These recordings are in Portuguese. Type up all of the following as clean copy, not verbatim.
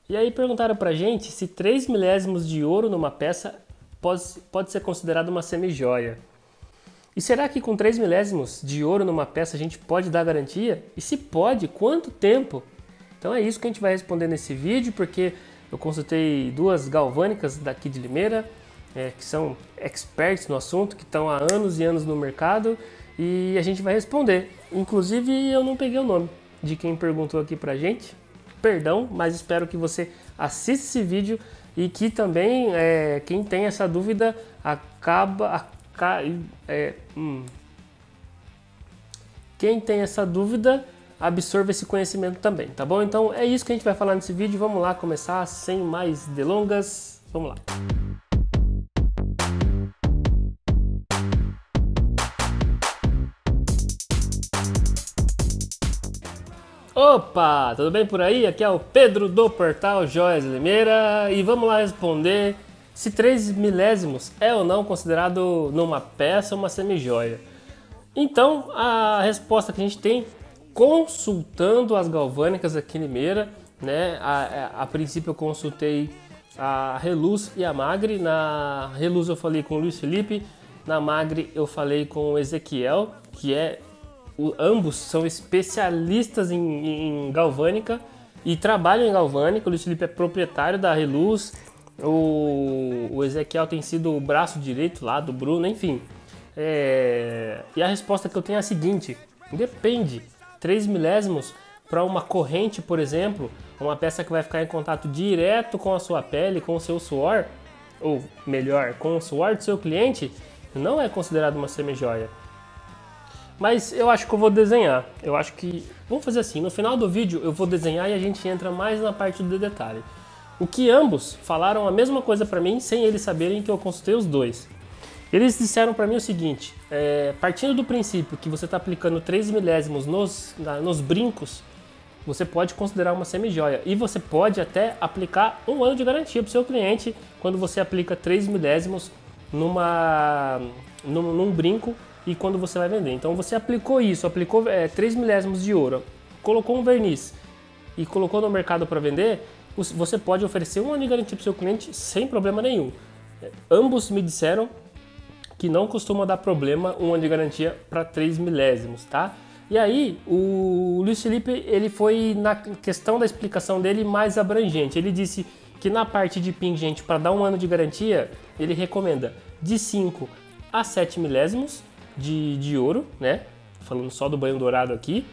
E aí perguntaram pra gente se 3 milésimos de ouro numa peça pode ser considerado uma semijoia. E será que com 3 milésimos de ouro numa peça a gente pode dar garantia? E se pode, quanto tempo? Então é isso que a gente vai responder nesse vídeo, porque eu consultei duas galvânicas daqui de Limeira, que são experts no assunto, que estão há anos e anos no mercado, e a gente vai responder. Inclusive eu não peguei o nome de quem perguntou aqui pra gente, perdão, mas espero que você assista esse vídeo e que também quem tem essa dúvida quem tem essa dúvida absorva esse conhecimento também, tá bom? Então é isso que a gente vai falar nesse vídeo. Vamos lá começar sem mais delongas. Vamos lá. Opa, tudo bem por aí? Aqui é o Pedro do portal Joias Limeira e vamos lá responder se 3 milésimos é ou não considerado numa peça uma semijoia. Então a resposta que a gente tem, consultando as galvânicas aqui em Limeira, né? A princípio eu consultei a Reluz e a Magre. Na Reluz eu falei com o Luiz Felipe, na Magre eu falei com o Ezequiel, que ambos são especialistas em galvânica e trabalham em galvânica. O Luiz Felipe é proprietário da Reluz, o Ezequiel tem sido o braço direito lá do Bruno, enfim. E a resposta que eu tenho é a seguinte: depende. 3 milésimos para uma corrente, por exemplo, uma peça que vai ficar em contato direto com a sua pele, com o seu suor, ou melhor, com o suor do seu cliente, não é considerado uma semijoia. Mas eu acho que eu vou desenhar. Vamos fazer assim, no final do vídeo eu vou desenhar e a gente entra mais na parte do detalhe. O que ambos falaram a mesma coisa para mim, sem eles saberem que eu consultei os dois. Eles disseram para mim o seguinte: partindo do princípio que você está aplicando 3 milésimos nos brincos, você pode considerar uma semijoia. E você pode até aplicar 1 ano de garantia para o seu cliente quando você aplica 3 milésimos num brinco e quando você vai vender. Então você aplicou 3 milésimos de ouro, colocou um verniz e colocou no mercado para vender, você pode oferecer 1 ano de garantia para o seu cliente sem problema nenhum. Ambos me disseram que não costuma dar problema 1 ano de garantia para 3 milésimos, tá? E aí, o Luiz Felipe, ele foi na questão da explicação dele mais abrangente. Ele disse que na parte de pingente, para dar 1 ano de garantia, ele recomenda de 5 a 7 milésimos de ouro, né? Falando só do banho dourado aqui.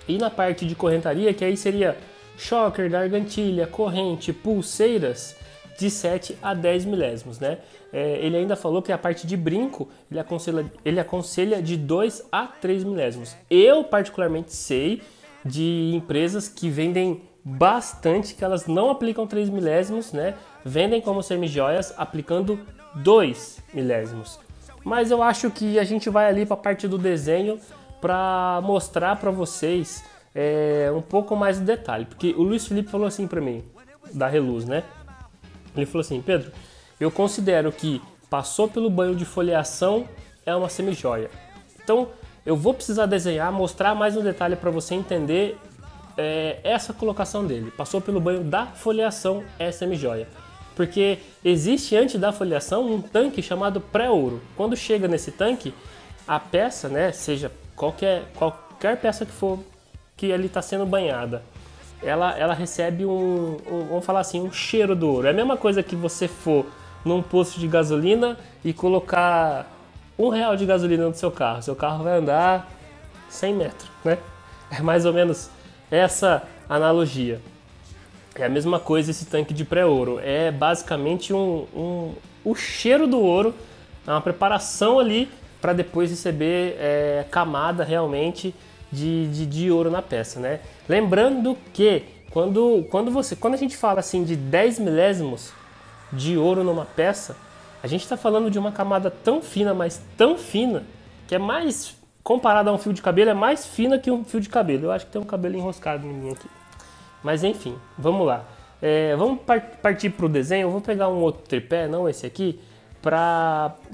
E na parte de correntaria, que aí seria choker, gargantilha, corrente, pulseiras, de 7 a 10 milésimos, né? Ele ainda falou que a parte de brinco, ele aconselha de 2 a 3 milésimos. Eu particularmente sei de empresas que vendem bastante, que elas não aplicam 3 milésimos, né? Vendem como semijoias aplicando 2 milésimos. Mas eu acho que a gente vai ali para a parte do desenho para mostrar para vocês um pouco mais do detalhe. Porque o Luiz Felipe falou assim para mim, da Reluz, né? Ele falou assim: Pedro, eu considero que passou pelo banho de foliação é uma semijoia. Então eu vou precisar desenhar, mostrar mais um detalhe para você entender essa colocação dele. Passou pelo banho da foliação é semijoia. Porque existe antes da foliação um tanque chamado pré-ouro. Quando chega nesse tanque, a peça, né, seja qualquer peça que for que ali está sendo banhada, ela recebe vamos falar assim, um cheiro do ouro. É a mesma coisa que você for num posto de gasolina e colocar R$1 de gasolina no seu carro. Seu carro vai andar 100 metros, né? É mais ou menos essa analogia. É a mesma coisa esse tanque de pré-ouro. É basicamente o cheiro do ouro, é uma preparação ali para depois receber camada realmente de ouro na peça, né? Lembrando que quando a gente fala assim de 10 milésimos de ouro numa peça, a gente está falando de uma camada tão fina, mas tão fina, que é mais, comparado a um fio de cabelo, é mais fina que um fio de cabelo. Eu acho que tem um cabelo enroscado em mim aqui. Mas enfim, vamos lá. Vamos partir para o desenho. Eu vou pegar um outro tripé, não esse aqui,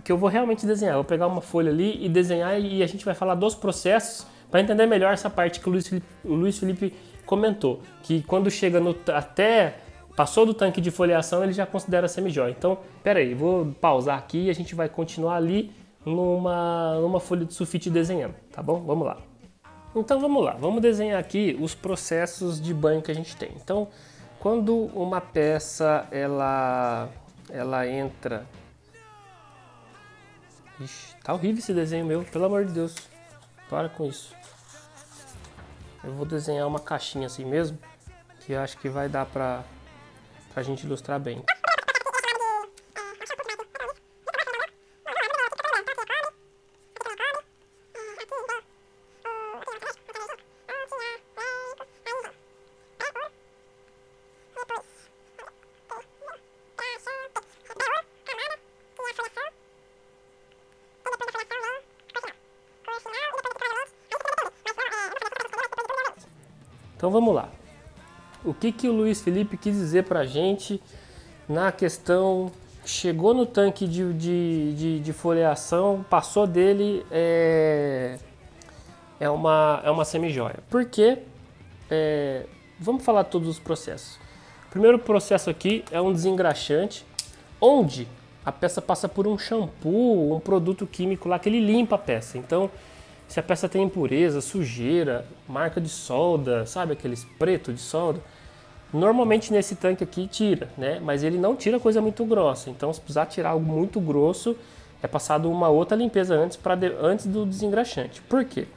que eu vou realmente desenhar. Eu vou pegar uma folha ali e desenhar, e a gente vai falar dos processos para entender melhor essa parte que o Luiz Felipe comentou, que quando chega até Passou do tanque de foliação, ele já considera semijoia. Então, pera aí, vou pausar aqui e a gente vai continuar ali numa folha de sulfite desenhando, tá bom? Vamos lá. Então vamos lá, vamos desenhar aqui os processos de banho que a gente tem. Então, quando uma peça ela entra... Ixi, tá horrível esse desenho meu, pelo amor de Deus. Para com isso. Eu vou desenhar uma caixinha assim mesmo, que eu acho que vai dar pra gente ilustrar bem. Então vamos lá. O que o Luiz Felipe quis dizer pra gente na questão... Chegou no tanque de foliação, passou dele, é uma semijoia. Porque, vamos falar todos os processos. O primeiro processo aqui é um desengraxante, onde a peça passa por um shampoo, um produto químico lá que ele limpa a peça. Então, se a peça tem impureza, sujeira, marca de solda, sabe aqueles preto de solda, normalmente nesse tanque aqui tira, né? Mas ele não tira coisa muito grossa. Então, se precisar tirar algo muito grosso, é passado uma outra limpeza antes do desengraxante. Por quê?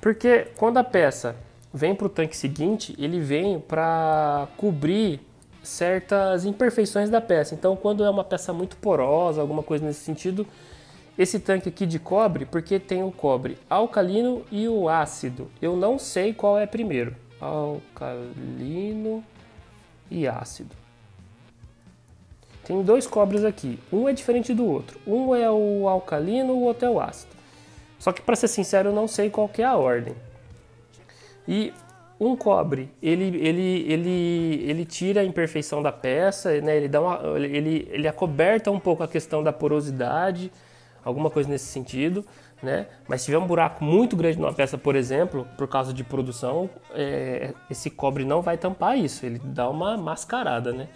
Porque quando a peça vem para o tanque seguinte, ele vem para cobrir certas imperfeições da peça. Então, quando é uma peça muito porosa, alguma coisa nesse sentido, esse tanque aqui de cobre, porque tem o cobre alcalino e o ácido. Eu não sei qual é primeiro. Alcalino e ácido. Tem dois cobres aqui. Um é diferente do outro. Um é o alcalino, o outro é o ácido. Só que, para ser sincero, eu não sei qual que é a ordem. E um cobre, ele tira a imperfeição da peça, né? Ele acoberta um pouco a questão da porosidade, alguma coisa nesse sentido, né? Mas se tiver um buraco muito grande numa peça, por exemplo, por causa de produção, esse cobre não vai tampar isso, ele dá uma mascarada, né?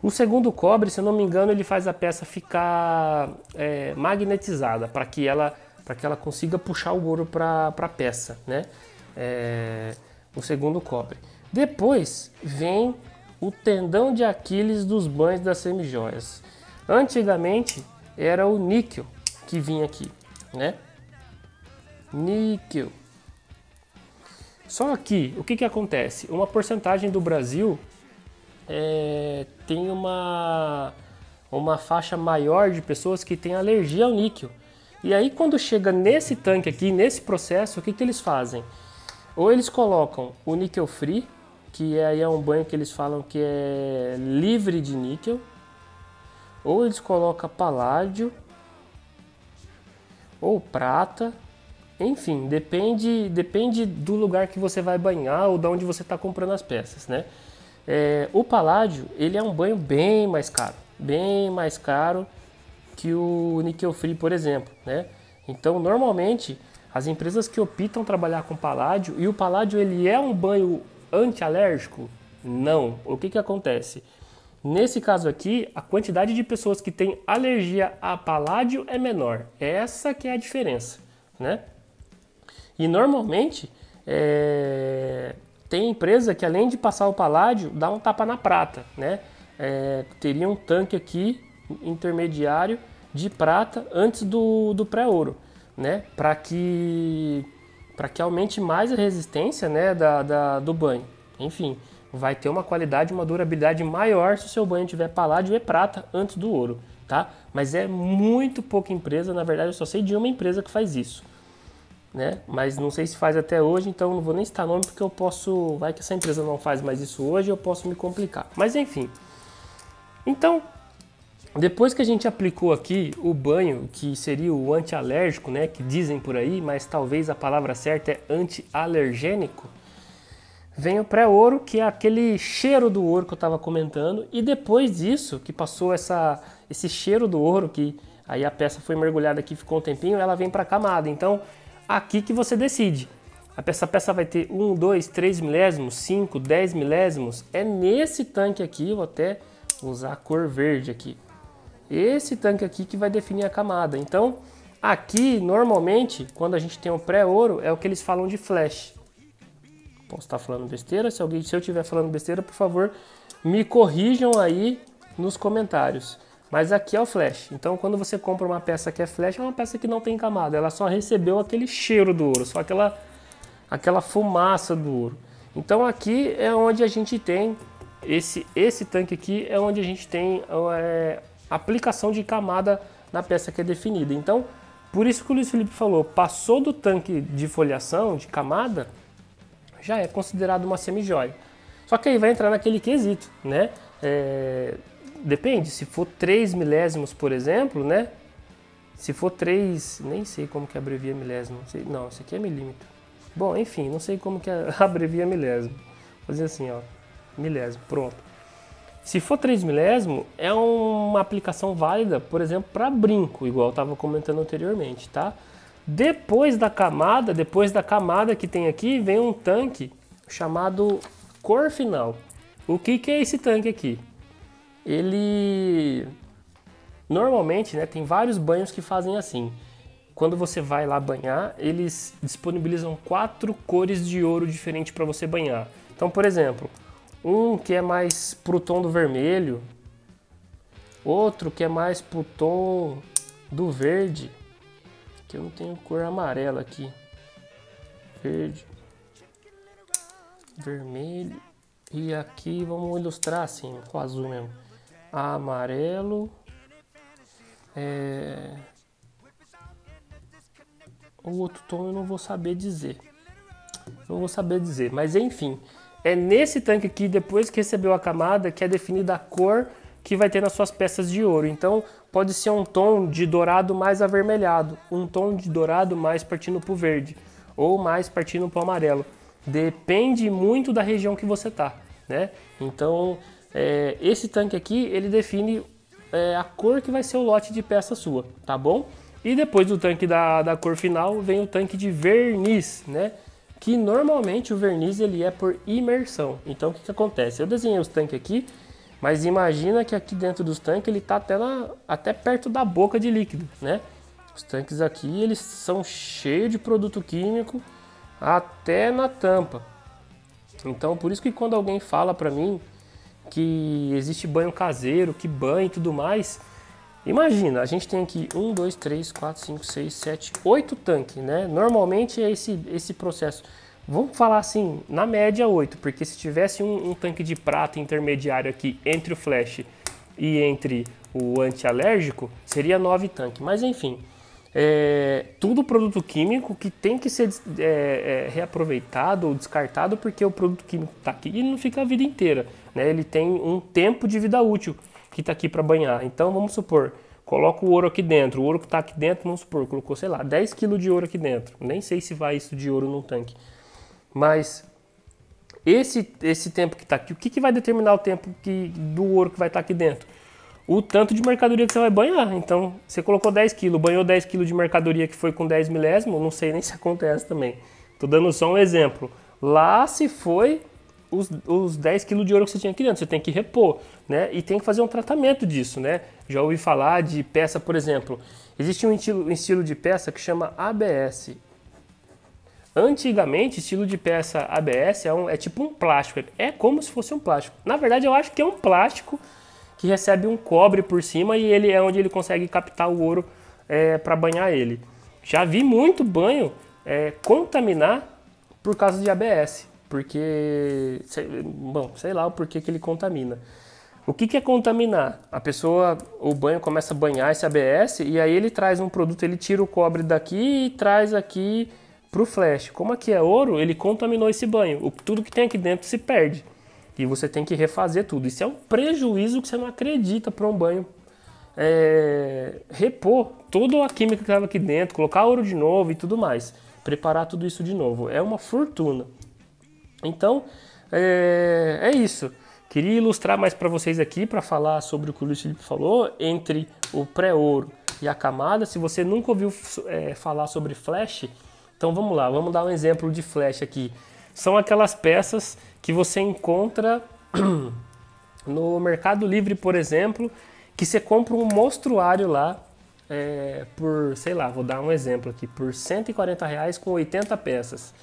O segundo cobre, se eu não me engano, ele faz a peça ficar magnetizada, para que ela consiga puxar o ouro para a peça, né? O segundo cobre. Depois vem o tendão de Aquiles dos banhos das semijoias. Antigamente era o níquel que vinha aqui, né? Níquel. Só que o que acontece? Uma porcentagem do Brasil tem uma faixa maior de pessoas que tem alergia ao níquel. E aí quando chega nesse tanque aqui, nesse processo, o que eles fazem? Ou eles colocam o níquel free, que aí é um banho que eles falam que é livre de níquel, ou eles colocam paládio, ou prata, enfim, depende do lugar que você vai banhar ou de onde você está comprando as peças, né? O paládio, ele é um banho bem mais caro que o níquel free, por exemplo, né? Então, normalmente, as empresas que optam trabalhar com paládio, e o paládio ele é um banho antialérgico? Não. O que acontece? Nesse caso aqui, a quantidade de pessoas que têm alergia a paládio é menor. Essa que é a diferença, né? E normalmente, tem empresa que além de passar o paládio, dá um tapa na prata, né? Teria um tanque aqui, intermediário, de prata antes do pré-ouro, né? Para que aumente mais a resistência, né, do banho. Enfim, vai ter uma qualidade, uma durabilidade maior se o seu banho tiver paládio e prata antes do ouro, tá? Mas é muito pouca empresa, na verdade eu só sei de uma empresa que faz isso, né? Mas não sei se faz até hoje, então não vou nem citar nome porque eu posso... Vai que essa empresa não faz mais isso hoje, eu posso me complicar. Mas enfim. Então, depois que a gente aplicou aqui o banho, que seria o antialérgico, né? Que dizem por aí, mas talvez a palavra certa é anti-alergênico. Vem o pré-ouro, que é aquele cheiro do ouro que eu estava comentando. E depois disso, que passou esse cheiro do ouro, que aí a peça foi mergulhada aqui, ficou um tempinho, ela vem para a camada. Então, aqui que você decide. Essa peça vai ter 1, 2, 3 milésimos, 5, 10 milésimos. É nesse tanque aqui, eu vou até usar a cor verde aqui. Esse tanque aqui que vai definir a camada. Então, aqui, normalmente, quando a gente tem um pré-ouro, é o que eles falam de flash. Posso estar falando besteira? Se eu estiver falando besteira, por favor, me corrijam aí nos comentários. Mas aqui é o flash. Então, quando você compra uma peça que é flash, é uma peça que não tem camada. Ela só recebeu aquele cheiro do ouro, só aquela fumaça do ouro. Então, aqui é onde a gente tem, esse tanque aqui é onde a gente tem aplicação de camada na peça que é definida. Então, por isso que o Luiz Felipe falou, passou do tanque de foliação, de camada, já é considerado uma semijoia. Só que aí vai entrar naquele quesito, né? Depende, se for 3 milésimos, por exemplo, né? Se for 3, nem sei como que abrevia milésimo, não, esse aqui é milímetro. Bom, enfim, não sei como que abrevia milésimo. Vou fazer assim, ó, milésimo, pronto. Se for 3 milésimo, é uma aplicação válida, por exemplo, para brinco, igual eu estava comentando anteriormente, tá? Depois da camada que tem aqui, vem um tanque chamado cor final. O que é esse tanque aqui? Ele, normalmente, né, tem vários banhos que fazem assim. Quando você vai lá banhar, eles disponibilizam 4 cores de ouro diferentes para você banhar. Então, por exemplo, um que é mais pro tom do vermelho, outro que é mais pro tom do verde, que eu não tenho cor amarela aqui, verde, vermelho, e aqui vamos ilustrar assim, com azul mesmo, amarelo, o outro tom eu não vou saber dizer, mas enfim, é nesse tanque aqui, depois que recebeu a camada, que é definida a cor que vai ter nas suas peças de ouro. Então pode ser um tom de dourado mais avermelhado, um tom de dourado mais partindo para o verde, ou mais partindo para o amarelo. Depende muito da região que você tá, né? Então esse tanque aqui, ele define a cor que vai ser o lote de peça sua, tá bom? E depois do tanque da cor final, vem o tanque de verniz, né? Que normalmente o verniz ele é por imersão. Então o que acontece? Eu desenhei os tanques aqui, mas imagina que aqui dentro dos tanques ele está até perto da boca de líquido, né? Os tanques aqui eles são cheios de produto químico até na tampa. Então por isso que quando alguém fala para mim que existe banho caseiro, que banho e tudo mais, imagina, a gente tem aqui 1, 2, 3, 4, 5, 6, 7, 8 tanques, né? Normalmente é esse processo. Vamos falar assim, na média 8, porque se tivesse um tanque de prata intermediário aqui entre o flash e entre o antialérgico, seria 9 tanques. Mas enfim, tudo produto químico que tem que ser reaproveitado ou descartado, porque o produto químico está aqui e ele não fica a vida inteira, né? Ele tem um tempo de vida útil que está aqui para banhar. Então vamos supor, coloca o ouro aqui dentro, o ouro que está aqui dentro, vamos supor, colocou, sei lá, 10 kg de ouro aqui dentro. Nem sei se vai isso de ouro num tanque. Mas esse tempo que está aqui, o que vai determinar o tempo do ouro que vai estar aqui dentro? O tanto de mercadoria que você vai banhar. Então, você colocou 10 kg, banhou 10 kg de mercadoria que foi com 10 milésimos, não sei nem se acontece também. Estou dando só um exemplo. Lá se foi os 10 kg de ouro que você tinha aqui dentro, você tem que repor, né? E tem que fazer um tratamento disso, né? Já ouvi falar de peça, por exemplo, existe um estilo de peça que chama ABS. Antigamente, estilo de peça ABS é tipo um plástico, é como se fosse um plástico. Na verdade, eu acho que é um plástico que recebe um cobre por cima e ele é onde ele consegue captar o ouro para banhar ele. Já vi muito banho contaminar por causa de ABS, porque, bom, sei lá o porquê que ele contamina. O que é contaminar? O banho começa a banhar esse ABS e aí ele traz um produto, ele tira o cobre daqui e traz aqui para o flash. Como aqui é ouro, ele contaminou esse banho. Tudo que tem aqui dentro se perde. E você tem que refazer tudo. Isso é um prejuízo que você não acredita para um banho. Repor toda a química que estava aqui dentro, colocar ouro de novo e tudo mais. Preparar tudo isso de novo. É uma fortuna. Então, é isso. Queria ilustrar mais para vocês aqui, para falar sobre o que o Luiz Felipe falou, entre o pré-ouro e a camada. Se você nunca ouviu falar sobre flash, Então vamos lá, vamos dar um exemplo de flash aqui. São aquelas peças que você encontra no Mercado Livre, por exemplo, que você compra um mostruário lá por, sei lá, vou dar um exemplo aqui, por R$140 com 80 peças.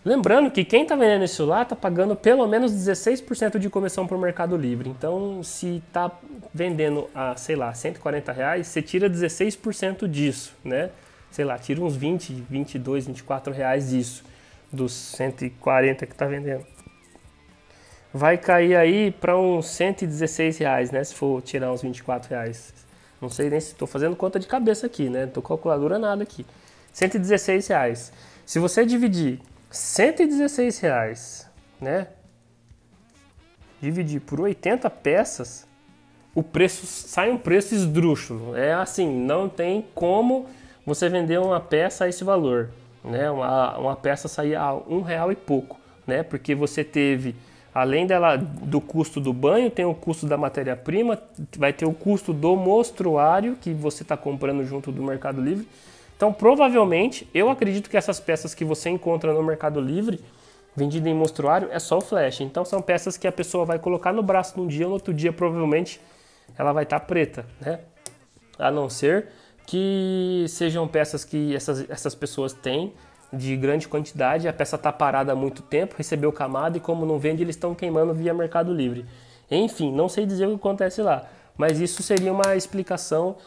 Lembrando que quem está vendendo isso lá está pagando pelo menos 16% de comissão para o Mercado Livre. Então, se está vendendo a, sei lá, R$140, você tira 16% disso, né? Sei lá, tira uns 20, 22, 24 reais disso, dos 140 que está vendendo. Vai cair aí para uns 116 reais, né? Se for tirar uns 24 reais. Não sei nem se estou fazendo conta de cabeça aqui, né? Não estou calculadora nada aqui. 116 reais. Se você dividir 116 reais, né? Dividir por 80 peças, o preço sai um preço esdrúxulo. É assim, não tem como você vender uma peça a esse valor, né? Uma peça sair a R$1 e pouco, né? Porque você teve, além do custo do banho, tem o custo da matéria-prima, vai ter o custo do mostruário que você está comprando junto do Mercado Livre. Então, provavelmente, eu acredito que essas peças que você encontra no Mercado Livre, vendida em mostruário, é só o flash. Então, são peças que a pessoa vai colocar no braço num dia, no outro dia, provavelmente, ela vai estar preta, né? A não ser que sejam peças que essas pessoas têm de grande quantidade, a peça está parada há muito tempo, recebeu camada e como não vende, eles estão queimando via Mercado Livre. Enfim, não sei dizer o que acontece lá, mas isso seria uma explicação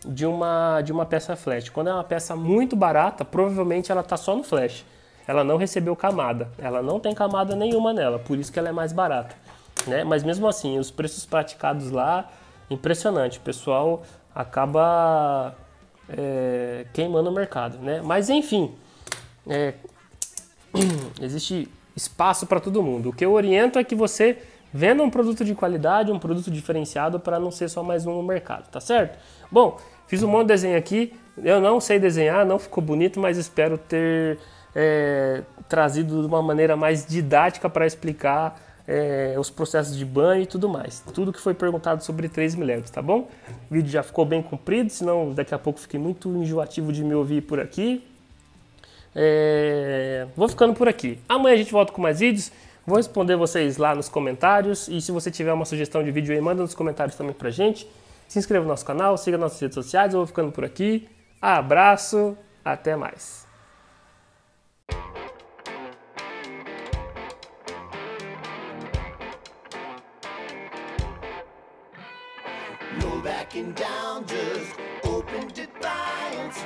de uma peça flash. Quando é uma peça muito barata, provavelmente ela está só no flash. Ela não recebeu camada, ela não tem camada nenhuma nela, por isso que ela é mais barata, né? Mas mesmo assim, os preços praticados lá, impressionante, o pessoal acaba queimando o mercado, né? Mas enfim, existe espaço para todo mundo. O que eu oriento é que você venda um produto de qualidade, um produto diferenciado para não ser só mais um no mercado, tá certo? Bom, fiz um monte de desenho aqui, eu não sei desenhar, não ficou bonito, mas espero ter trazido de uma maneira mais didática para explicar os processos de banho e tudo mais. Tudo que foi perguntado sobre 3mm, tá bom? O vídeo já ficou bem comprido, senão daqui a pouco fiquei muito enjoativo de me ouvir por aqui. Vou ficando por aqui. Amanhã a gente volta com mais vídeos. Vou responder vocês lá nos comentários. E se você tiver uma sugestão de vídeo aí, manda nos comentários também pra gente. Se inscreva no nosso canal, siga nossas redes sociais. Eu vou ficando por aqui. Abraço, até mais. No backing down, just open defiance.